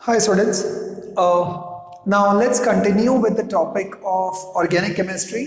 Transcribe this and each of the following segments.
Hi students. Now let's continue with the topic of organic chemistry.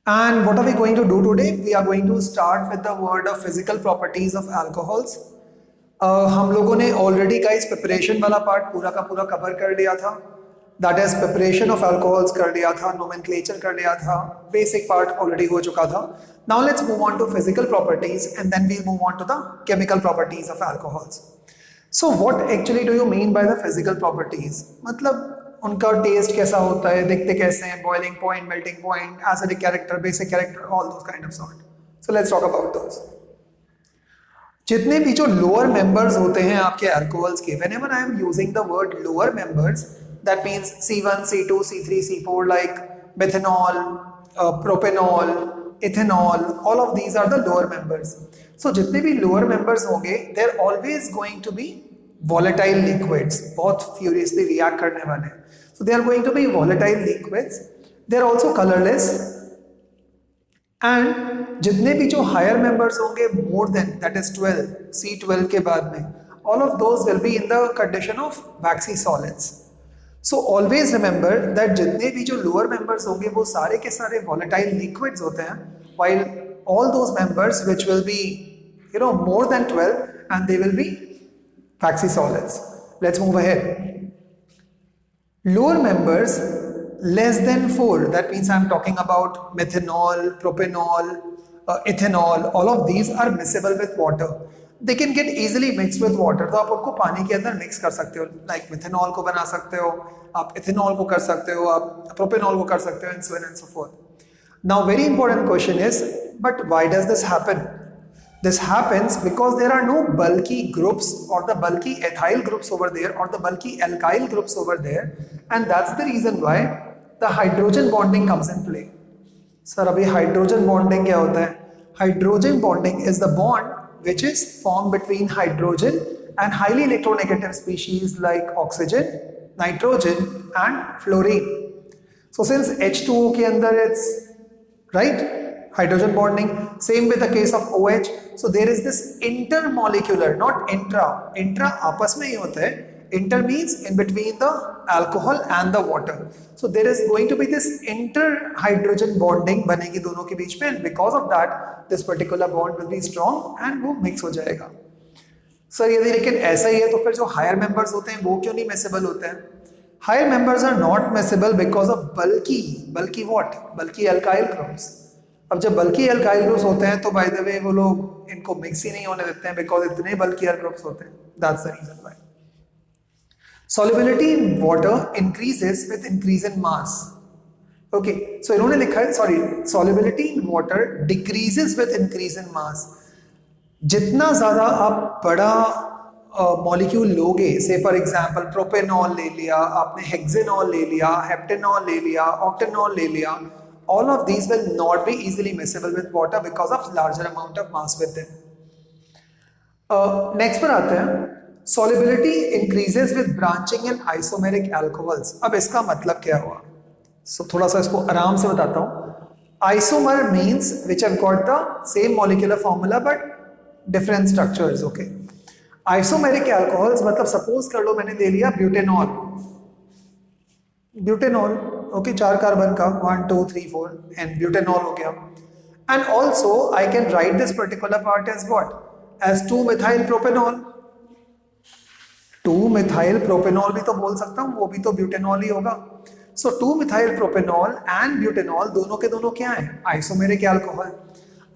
And what are we going to do today? We are going to start with the word of physical properties of alcohols. हम लोगों ने already guys preparation वाला part पूरा का पूरा cover कर लिया था. That is preparation of alcohols कर लिया था, nomenclature कर लिया था, basic part already हो चुका था. Now let's move on to physical properties and then we'll move on to the chemical properties of alcohols. So what actually do you mean by the physical properties? मतलब उनका test कैसा होता है, दिखते कैसे हैं, boiling point, melting point, acidic character, basic character, all those kind of sort. So let's talk about those. जितने भी जो lower members होते हैं आपके alcohols के, whenever I am using the word lower members, that means C1, C2, C3, C4 like methanol, propanol, ethanol, all of these are the lower members. So जितने भी lower members होंगे, they're always going to be volatile liquids, बहुत furiously react करने वाले. So they are going to be volatile liquids. They are also colorless. And जितने भी जो higher members होंगे, more than that is 12, C12 के बाद में, all of those will be in the condition of waxy solids. So always remember that जितने भी जो lower members होंगे वो सारे के सारे volatile liquids होते हैं, while all those members which will be more than 12 and they will be waxy solids. Let's move ahead. Lower members less than 4, that means I'm talking about methanol, propanol, ethanol, all of these are miscible with water. They can get easily mixed with water. तो आप उनको पानी के अंदर mix कर सकते हो, like methanol को बना सकते हो, आप ethanol को कर सकते हो, आप propanol को कर सकते हो, and so on and so forth. Now very important question is, but why does this happen? This happens because there are no bulky groups or the bulky ethyl groups over there or the bulky alkyl groups over there, and that's the reason why the hydrogen bonding comes in play. Sir, abhi hydrogen bonding kya hota hai? Hydrogen bonding is the bond which is formed between hydrogen and highly electronegative species like oxygen, nitrogen and fluorine. So since H2O ke andar it's right, hydrogen bonding, same with the case of OH. So there is this intermolecular, not intra. Intra आपस में ही होता है. Inter means in between the alcohol and the water. So there is going to be this inter-hydrogen bonding बनेगी दोनों के बीच में, and because of that, this particular bond will be strong and वो mix हो जाएगा. सर यदि लेकिन ऐसा ही है तो फिर जो higher members होते हैं वो क्यों नहीं miscible होते हैं? Higher members are not miscible because of bulky what? Bulky alkyl groups. अब जब बल्कि अल्काइल ग्रुप्स होते हैं तो बाय द वे वो लोग इनको मिक्स ही नहीं होने देते हैं बिकॉज इतने बल्कि ग्रुप्स होते हैं. That's the reason why. Solubility in water increases with increase in mass. Okay, so इन्होंने लिखा है solubility in water decreases with increase in mass. जितना ज्यादा आप बड़ा मॉलिक्यूल लोगे, से फॉर एग्जांपल प्रोपेनॉल ले लिया आपने, हेक्सेनॉल ले लिया, हेप्टेनॉल ले लिया, ऑक्टेनॉल ले लिया, all of these will not be easily miscible with water because of larger amount of mass with them. Next पर आते हैं, solubility increases with branching in isomeric alcohols. अब इसका मतलब क्या हुआ? So थोड़ा सा इसको आराम से बताता हूँ. Isomer means which have got the same molecular formula but different structures. Okay. Isomeric alcohols मतलब suppose कर लो मैंने ले लिया ब्यूटेनॉल, ओके, 4 कार्बन का 1 2 3 4 एंड ब्यूटेनॉल हो गया. And also I can write this particular part as what? As 2 methyl propanol. 2 methyl propanol भी तो बोल सकता हूं, वो भी तो ब्यूटेनॉल ही होगा. So 2 methyl propanol and butanol दोनों के दोनों क्या है? Isomeric alcohol.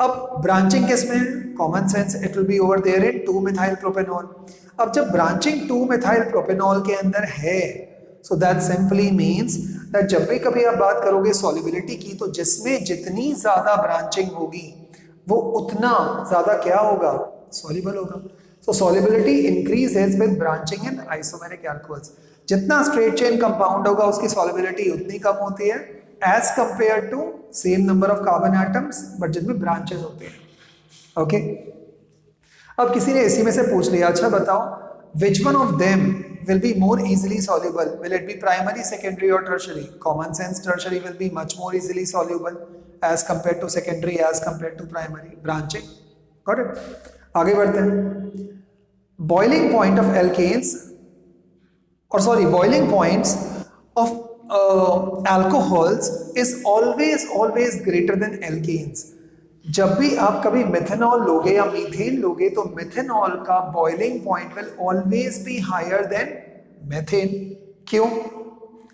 अब ब्रांचिंग किसमें? Common sense it will be over there in 2 methyl propanol. अब जब ब्रांचिंग 2 मिथाइल प्रोपेनॉल के अंदर है, so that simply means that जब भी कभी आप बात करोगे solubility की, तो जिसमें जितनी ज्यादा ब्रांचिंग होगी वो उतना ज्यादा क्या होगा? soluble होगा. So solubility increases with branching in isomeric alcohols. जितना straight chain compound होगा उसकी solubility उतनी कम होती है as compared to same number of carbon atoms but जिनमें branches होते हैं. Okay? अब किसी ने इसी में से पूछ लिया, अच्छा बताओ which one of them will be more easily soluble? Will it be primary, secondary or tertiary? Common sense, tertiary will be much more easily soluble as compared to secondary, as compared to primary. Branching. Got it? आगे बढ़ते हैं. Boiling point of alkanes or sorry, boiling points of alcohols is always greater than alkanes. जब भी आप कभी methanol लोगे या methane लोगे तो मिथेनॉल का boiling point will always be higher than methane. क्यों?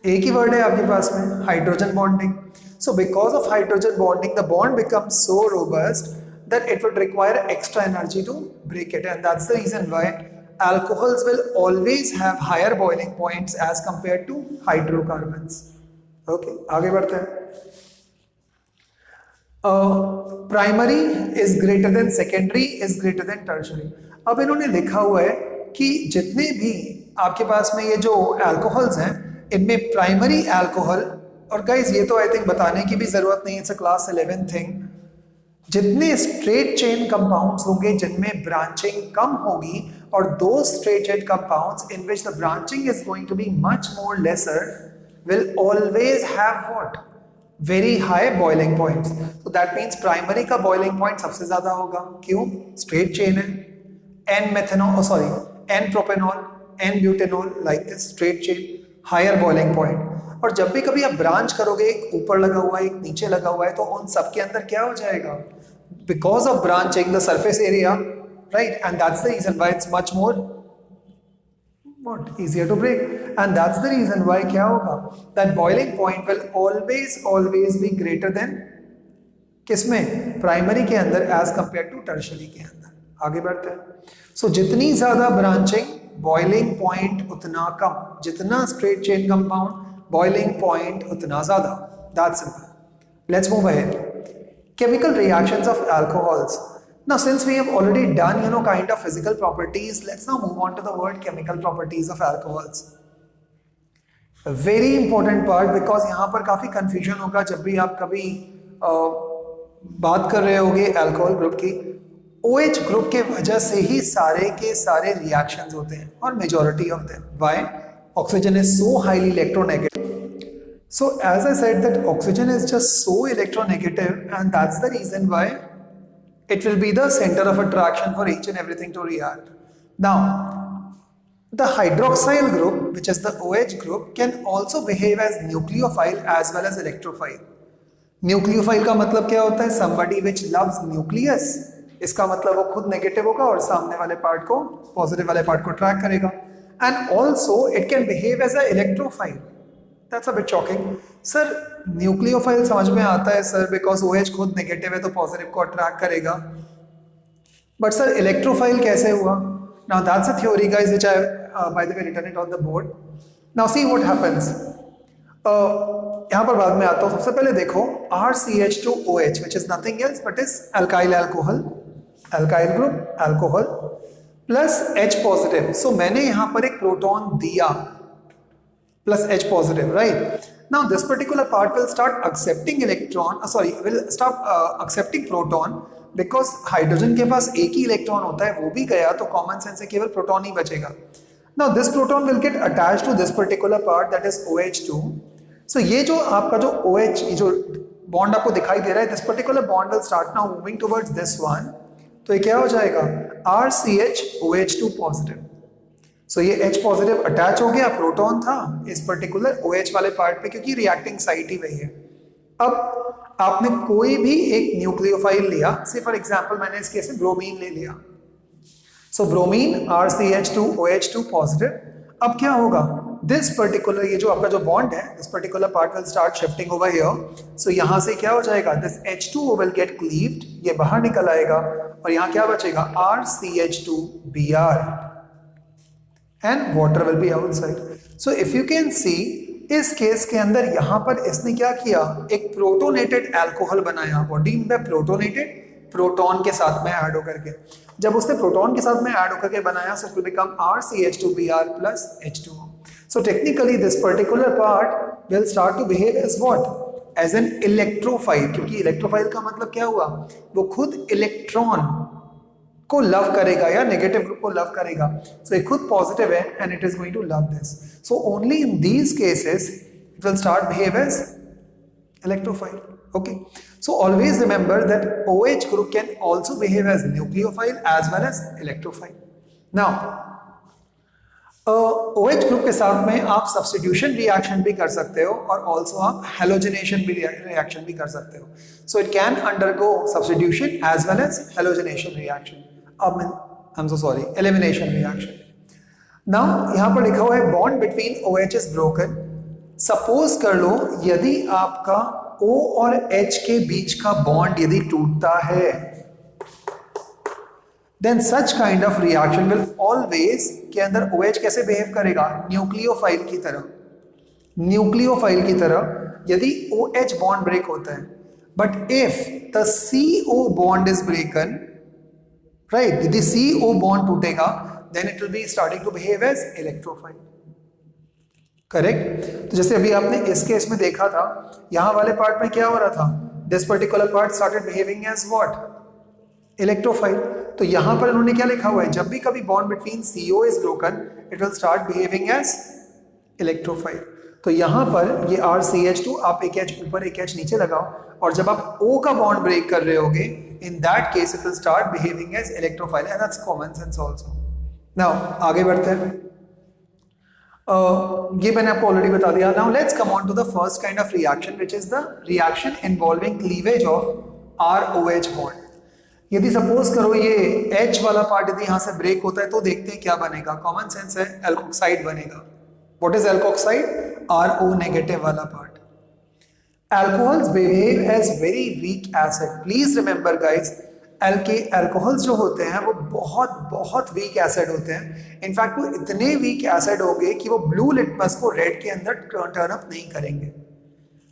एक ही वर्ड है आपके पास में, hydrogen bonding. So because of hydrogen bonding the bond becomes so robust that it would require extra energy to break it, and that's the reason why alcohols will always have higher boiling points as compared to hydrocarbons. Okay, आगे बढ़ते हैं. Primary is greater than secondary is greater than tertiary. अब इन्होंने लिखा हुआ है कि जितने भी आपके पास में ये जो अल्कोहल्स हैं इनमें प्राइमरी अल्कोहल, और गाइज ये तो आई थिंक बताने की भी जरूरत नहीं, इट्स अ क्लास 11 थिंग. जितने स्ट्रेट चेन कंपाउंड्स होंगे जिनमें ब्रांचिंग कम होगी, और दो straight chain compounds in which the branching is going to be much more lesser will always have what? Very high boiling points. तो दैट मींस प्राइमरी का boiling point सबसे ज्यादा होगा. क्यों? स्ट्रेट चेन है. N methanol, sorry, n propanol, n butanol, like this straight chain, higher boiling point. और जब भी कभी आप ब्रांच करोगे, एक ऊपर लगा हुआ है एक नीचे लगा हुआ है, तो उन सब के अंदर क्या हो जाएगा? Because of branching the surface area, right, and that's the reason why it's much more easier to break, and that's the reason why क्या होगा? That boiling point will always be greater than किसमें? Primary के अंदर as compared to tertiary के अंदर. आगे बढ़ते हैं. So जितनी ज्यादा branching, boiling point उतना कम. जितना straight chain compound, boiling point उतना ज्यादा. That's simple. Let's move ahead. Chemical reactions of alcohols. Now, since we have already done, kind of physical properties, let's now move on to the word chemical properties of alcohols. A very important part, because यहाँ पर काफी confusion होगा जब भी आप कभी बात कर रहे होगे अल्कोहल ग्रुप की. OH ग्रुप के वजह से ही सारे के सारे reactions होते हैं, और majority of them. Why? Oxygen is so highly electronegative. So as I said that oxygen is just so electronegative, and that's the reason why it will be the center of attraction for each and everything to react. Now, the hydroxyl group, which is the OH group, can also behave as nucleophile as well as electrophile. Nucleophile का मतलब क्या होता है? Somebody which loves nucleus. इसका मतलब वो खुद negative होगा और सामने वाले पार्ट को, पॉजिटिव वाले पार्ट को ट्रैक करेगा. And also it can behave as an electrophile. That's a bit shocking. Sir nucleophile समझ में आता है सर, बिकॉज OH खुद नेगेटिव है तो पॉजिटिव को अट्रैक्ट करेगा. बट सर इलेक्ट्रोफाइल कैसे हुआ? Now that's a theory guys which I by the way written it on the board. Now see what happens. यहाँ पर बाद में आता हूँ. सबसे पहले देखो RCH2OH which is nothing else but is alkyl alcohol, alkyl group alcohol plus H positive. So मैंने यहाँ पर एक प्रोटॉन दिया plus H positive, right? Now this particular part will start accepting accepting proton, because hydrogen के पास एक ही electron होता है, वो भी गया तो कॉमन सेंस से केवल प्रोटॉन ही बचेगा. Now this proton will get attached to this particular part, that is OH2. So ये जो आपका जो OH, ये जो बॉन्ड आपको दिखाई दे रहा है, this particular bond will start now moving towards this one. तो ये क्या हो जाएगा? RCH OH2 positive. सो ये H पॉजिटिव अटैच हो गया, प्रोटॉन था इस पर्टिकुलर OH वाले पार्ट पे, क्योंकि रिएक्टिंग साइट ही वही है. अब आपने कोई भी एक न्यूक्लियोफाइल लिया, से फॉर एग्जांपल मैंने इस केस में ब्रोमीन ले लिया. सो ब्रोमीन RCH2OH2 पॉजिटिव. अब क्या होगा? दिस पर्टिकुलर, ये जो आपका जो बॉन्ड है, this particular part will start shifting over here. So यहाँ से क्या हो जाएगा? This H2O will get cleaved, ये बाहर निकल आएगा, और यहाँ क्या बचेगा? RCH2Br. and water will be outside. So if you can see, इस केस के अंदर यहाँ पर इसने क्या किया? एक प्रोटोनेटेड अल्कोहल बनाया. What do you mean by protonated? Proton के साथ में ऐड होकर के. जब उसने प्रोटॉन के साथ में ऐड होकर के बनाया, so it will become RCH2Br plus H2O. So technically this particular part will start to behave as what? As an electrophile. क्योंकि इलेक्ट्रोफाइल का मतलब क्या हुआ? वो खुद इलेक्ट्रॉन को लव करेगा या नेगेटिव ग्रुप को लव करेगा. सो ये खुद पॉजिटिव है and it is going to love this. So only in these cases it will start behave as electrophile. Okay, so always remember that OH group can also behave as nucleophile as well as electrophile. Now OH group के साथ में आप substitution reaction भी कर सकते हो और also आप हेलोजनेशन भी रिएक्शन भी कर सकते हो. So it can undergo substitution as well as halogenation reaction. अब I am so sorry, elimination reaction. Now यहाँ पर लिखा हुआ है bond between OH is broken. Suppose कर लो यदि आपका O और H के बीच का बॉन्ड यदि टूटता है, then such kind of reaction will always के अंदर OH कैसे बिहेव करेगा? न्यूक्लियोफाइल की तरह. न्यूक्लियोफाइल की तरह यदि OH बॉन्ड ब्रेक होता है, but if the CO bond is broken, right? यदि CO बॉन्ड टूटेगा, then it will be starting to behave as electrophile. Correct. तो जैसे अभी आपने इस केस में देखा था, यहां वाले पार्ट में क्या हो रहा था? This particular part started behaving as what? Electrophile. तो यहां पर उन्होंने क्या लिखा हुआ है? जब भी कभी bond between CO is broken, it will start behaving as electrophile. तो यहां पर ये RCH2, आप एक H ऊपर एक H नीचे लगाओ, और जब आप O का बॉन्ड ब्रेक कर रहे होगे, in that case it will start behaving as electrophile, and that's common sense also. Now आगे बढ़ते हैं. ये मैंने आपको ऑलरेडी बता दिया. Now let's come on to the first kind of reaction, which is the reaction involving cleavage of ROH bond. यदि suppose करो ये H वाला पार्ट यदि यहां से ब्रेक होता है, तो देखते हैं क्या बनेगा. कॉमन सेंस है, एल्कोक्साइड बनेगा. What is alkoxide? RO negative वाला part. Alcohols behave as very weak acid. Please remember guys, alcohols जो होते हैं वो बहुत बहुत वीक एसिड होते हैं. इनफैक्ट वो इतने वीक एसिड होंगे कि वो ब्लू लिटमस को रेड के अंदर टर्न अप नहीं करेंगे.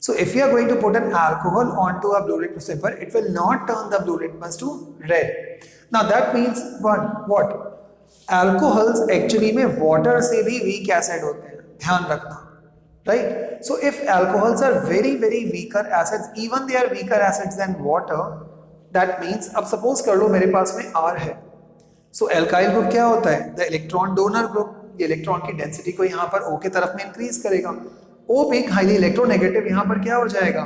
So if you are going to put an alcohol onto a blue litmus paper, it will not turn the blue litmus to red. Now that means what? Alcohols actually में water से भी weak acid होते हैं, ध्यान रखना, right? So if alcohols are very very weaker acids, even they are weaker acids than water, that means अब suppose कर लो मेरे पास में R है. So alkyl group क्या होता है? The electron donor group. ये इलेक्ट्रॉन की डेंसिटी को यहाँ पर O के तरफ में इंक्रीज करेगा. O पिक हाईली इलेक्ट्रोनेगेटिव, यहाँ पर क्या हो जाएगा?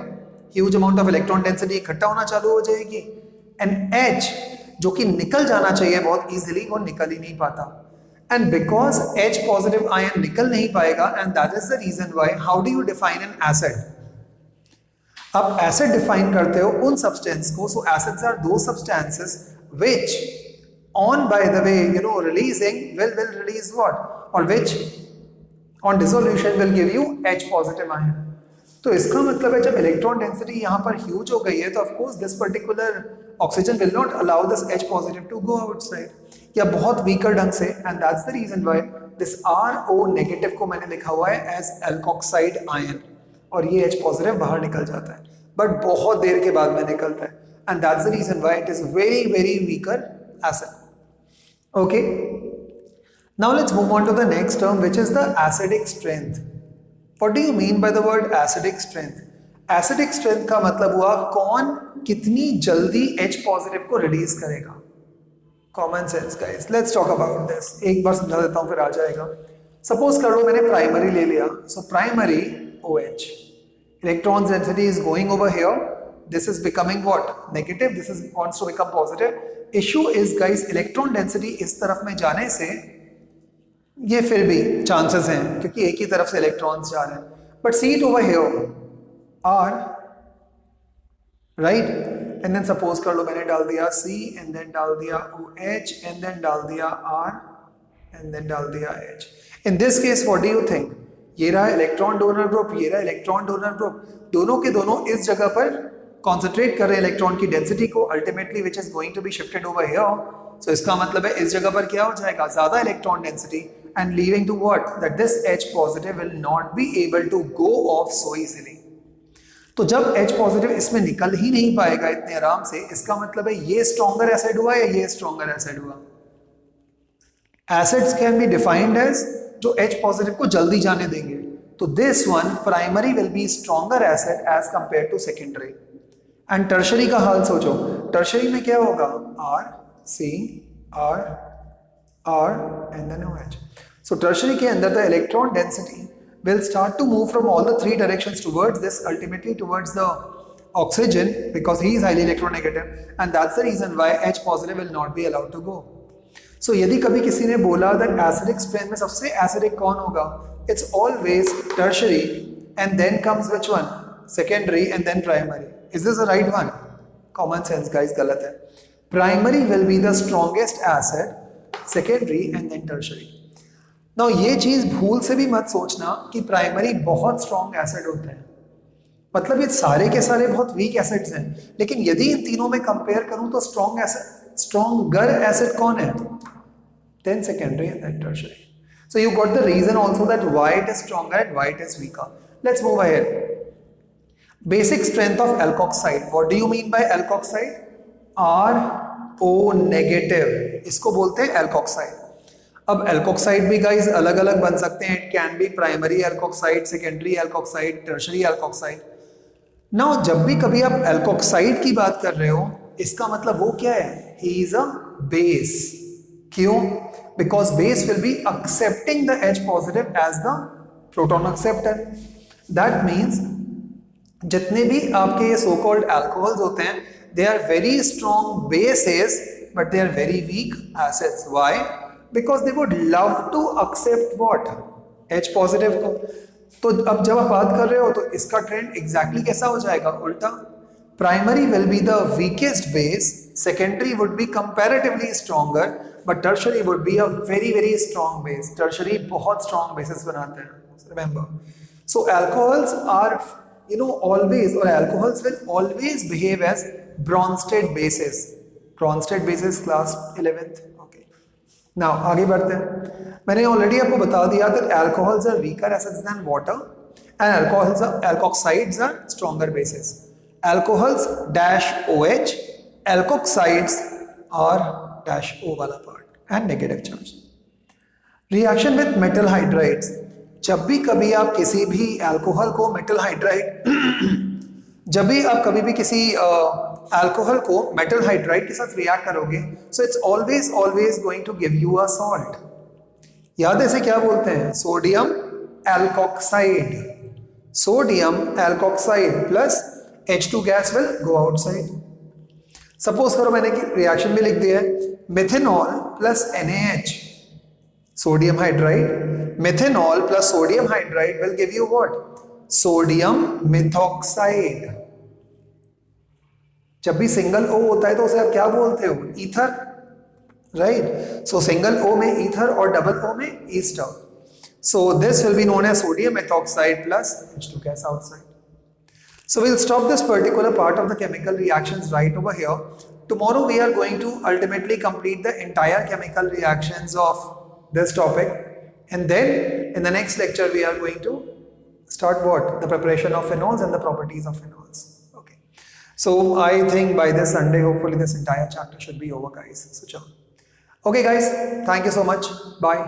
Huge amount of electron density इकट्ठा होना चालू हो जाएगी. एंड H जो कि निकल जाना चाहिए बहुत इजीली, वो निकल ही नहीं पाता. And because H positive ion निकल नहीं पाएगा, and that is the reason why how do you define an acid? आप एसिड डिफाइन करते हो उन सब्सटेंस को. सो एसिड्स आर दो substances which on by the way releasing will release what, और which on dissolution will give you H positive ion. तो इसका मतलब है जब इलेक्ट्रॉन डेंसिटी यहाँ पर ह्यूज हो गई है, तो of course this particular oxygen will not allow this H positive to go outside, या बहुत वीकर ढंग से. And that's the reason why this RO negative को मैंने लिखा हुआ है एज एल्कोक्साइड आयन, और ये H पॉजिटिव बाहर निकल जाता है, बट बहुत देर के बाद में निकलता है. And that's the reason why it is very very weaker acid. Okay. Now let's move on to the next term, which is the acidic strength. What do you mean by the word acidic strength? Acidic strength का मतलब हुआ कौन कितनी जल्दी H positive को release करेगा. Common sense guys, let's talk about this. एक बार समझा देता हूँ फिर आ जाएगा. सपोज कर लो मैंने प्राइमरी ले लिया. So primary OH, electron density is going over here. This is becoming what? Negative. This is wants to become positive. Issue is guys, electron density इस तरफ में जाने से ये फिर भी चांसेस हैं, क्योंकि एक ही तरफ से इलेक्ट्रॉन्स जा रहे हैं. But see it over here R, right? And then suppose कर लो मैंने डाल दिया C, एंड देन डाल दिया OH, एंड देन डाल दिया R, एंड देन डाल दिया H. In this case what do you think? ये रहा इलेक्ट्रॉन डोनर ग्रुप, ये रहा इलेक्ट्रॉन डोनर ग्रुप. दोनों के दोनों इस जगह पर कॉन्सेंट्रेट कर रहे हैं इलेक्ट्रॉन की डेंसिटी को, ultimately which is going to be shifted over here. So इसका मतलब है इस जगह पर क्या हो जाएगा? ज्यादा electron density, and leaving to what? That this H positive will not be able to go off so easily. तो जब H positive इसमें निकल ही नहीं पाएगा इतने आराम से, इसका मतलब है ये stronger acid हुआ या ये stronger acid हुआ. Acids can be defined as जो H positive को जल्दी जाने देंगे. तो this one primary will be stronger acid as compared to secondary. And tertiary का हाल सोचो. tertiary में क्या होगा? R, C, R and then OH. So tertiary के अंदर the electron density will start to move from all the three directions towards this, ultimately towards the oxygen, because he is highly electronegative, and that's the reason why H positive will not be allowed to go. सो यदि कभी किसी ने बोला that acidic strength में सबसे acidic कौन होगा, it's always tertiary and then comes which one, secondary and then primary. Is this the right one? Common sense guys गलत है. Primary will be the strongest acid, secondary and then tertiary. Now ये चीज भूल से भी मत सोचना कि प्राइमरी बहुत स्ट्रॉन्ग एसिड होते हैं, मतलब ये सारे के सारे बहुत वीक एसिड्स हैं, लेकिन यदि इन तीनों में कंपेयर करूं तो स्ट्रॉन्ग एसिड, स्ट्रॉन्गर एसिड कौन है? Then secondary and then tertiary. So you got the reason also that why it is stronger and why it is weaker. Let's move ahead. Basic strength of alkoxide. What do you mean by alkoxide? RO negative. इसको बोलते हैं alkoxide. अब alkoxide भी guys अलग अलग बन सकते हैं. It can be primary alkoxide, secondary alkoxide, tertiary alkoxide. Now जब भी कभी आप alkoxide की बात कर रहे हो, इसका मतलब वो क्या है? He is a base. क्यों? Because base will be accepting the H positive as the proton acceptor. That means जितने भी आपके ये so called alcohols होते हैं, they are very strong bases but they are very weak acids. Why? Because they would love to accept what? H positive को. तो अब जब आप बात कर रहे हो तो इसका ट्रेंड exactly कैसा हो जाएगा? उल्टा. Primary will be the weakest base, secondary would be comparatively stronger, but tertiary would be a very very strong base. Tertiary बहुत strong bases बनाते हैं. Remember. So alcohols are, always, or alcohols will always behave as Bronsted bases. Bronsted bases class 11th. Okay. Now आगे बढ़ते हैं. मैंने already आपको बता दिया that alcohols are weaker acids than water, and alkoxides are stronger bases. Alcohols dash OH, alkoxides are dash O वाला part and negative charge. Reaction with metal hydrides. जब भी कभी आप किसी भी अल्कोहल को मेटल हाइड्राइड जब भी आप कभी भी किसी अल्कोहल को मेटल हाइड्राइड के साथ रिएक्ट करोगे, so it's always going to give you a salt. याद है इसे क्या बोलते हैं? Sodium alkoxide. Sodium alkoxide plus H2 gas will go outside. Suppose करो मैंने रिएक्शन में लिख दिया है methanol plus NaH, sodium hydride. Methanol plus sodium hydride will give you what? Sodium methoxide. जब भी सिंगल O होता है तो उसे आप क्या बोलते हो? Ether, right? So single O में ईथर और डबल O में ester. So this will be known as sodium methoxide plus H2 gas outside. So we'll stop this particular part of the chemical reactions right over here. Tomorrow we are going to ultimately complete the entire chemical reactions of this topic, and then in the next lecture we are going to start what? The preparation of phenols and the properties of phenols. Okay. So I think by this Sunday hopefully this entire chapter should be over guys. So okay guys, thank you so much. Bye.